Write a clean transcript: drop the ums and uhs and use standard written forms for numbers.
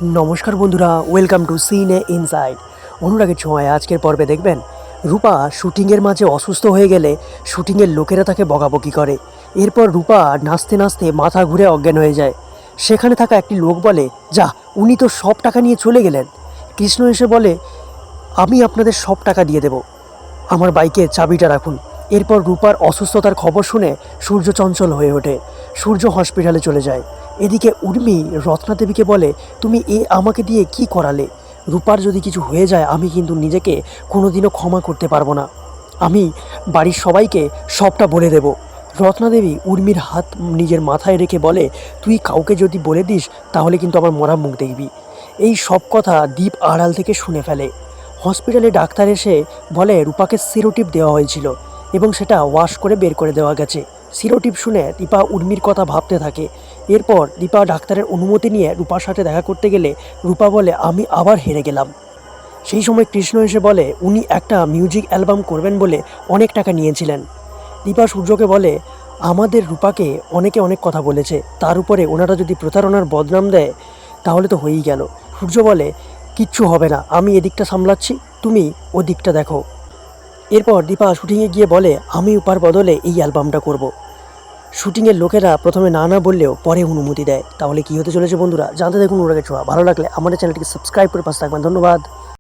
নমস্কার বন্ধুরা, welcome to সিনে ইনসাইড। অনুরাগের ছোঁয়ায় আজকের পর্বে দেখবেন রূপা শুটিংয়ের মাঝে অসুস্থ হয়ে গেলে শুটিংয়ের লোকেরা তাকে বকাবকি করে। এরপর রূপা নাচতে নাচতে মাথা ঘুরে অজ্ঞান হয়ে যায়। সেখানে থাকা একটি লোক বলে, যা, উনি তো সব টাকা নিয়ে চলে গেলেন। কৃষ্ণ এসে বলে, আমি আপনাদের সব টাকা দিয়ে দেব, আমার বাইকের চাবিটা রাখুন। এরপর রূপার অসুস্থতার খবর শুনে সূর্য চঞ্চল হয়ে ওঠে। সূর্য হসপিটালে চলে যায়। এদিকে উর্মি রত্নাদেবীকে বলে, তুমি আমাকে দিয়ে কি করালে? রূপার যদি কিছু হয়ে যায় আমি কিন্তু নিজেকে কোনোদিনও ক্ষমা করতে পারবো না। আমি বাড়ির সবাইকে সবটা বলে দেব। রত্নাদেবী উর্মির হাত নিজের মাথায় রেখে বলে, তুই কাউকে যদি বলে দিস তাহলে কিন্তু আমার মরা মুখ দেখবি। এই সব কথা দীপ আড়াল থেকে শুনে ফেলে। হসপিটালে ডাক্তার এসে বলে রূপাকে সিরোটিপ দেওয়া হয়েছিল এবং সেটা ওয়াশ করে বের করে দেওয়া গেছে। সিরোটিপ শুনে দীপা উর্মির কথা ভাবতে থাকে। এরপর দীপা ডাক্তারের অনুমতি নিয়ে রূপার সাথে দেখা করতে গেলে রূপা বলে, আমি আবার হেরে গেলাম। সেই সময় কৃষ্ণ এসে বলে উনি একটা মিউজিক অ্যালবাম করবেন বলে অনেক টাকা নিয়েছিলেন। দীপা সূর্যকে বলে, আমাদের রূপাকে অনেকে অনেক কথা বলেছে, তার উপরে ওনারা যদি প্রতারণার বদনাম দেয় তাহলে তো হয়েই গেল। সূর্য বলে, কিচ্ছু হবে না, আমি এদিকটা সামলাচ্ছি, তুমি ওদিকটা দেখো। এরপর দীপা শুটিংয়ে গিয়ে বলে, আমি উপার বদলে এই অ্যালবামটা করব। শুটিংয়ের লোকেরা প্রথমে না না বললেও পরে অনুমতি দেয়। তাহলে কী হতে চলেছে বন্ধুরা, জানতে দেখুন অনুরাগের ছোঁয়া। ভালো লাগলে আমাদের চ্যানেলটিকে সাবস্ক্রাইব করে পাশে থাকবেন। ধন্যবাদ।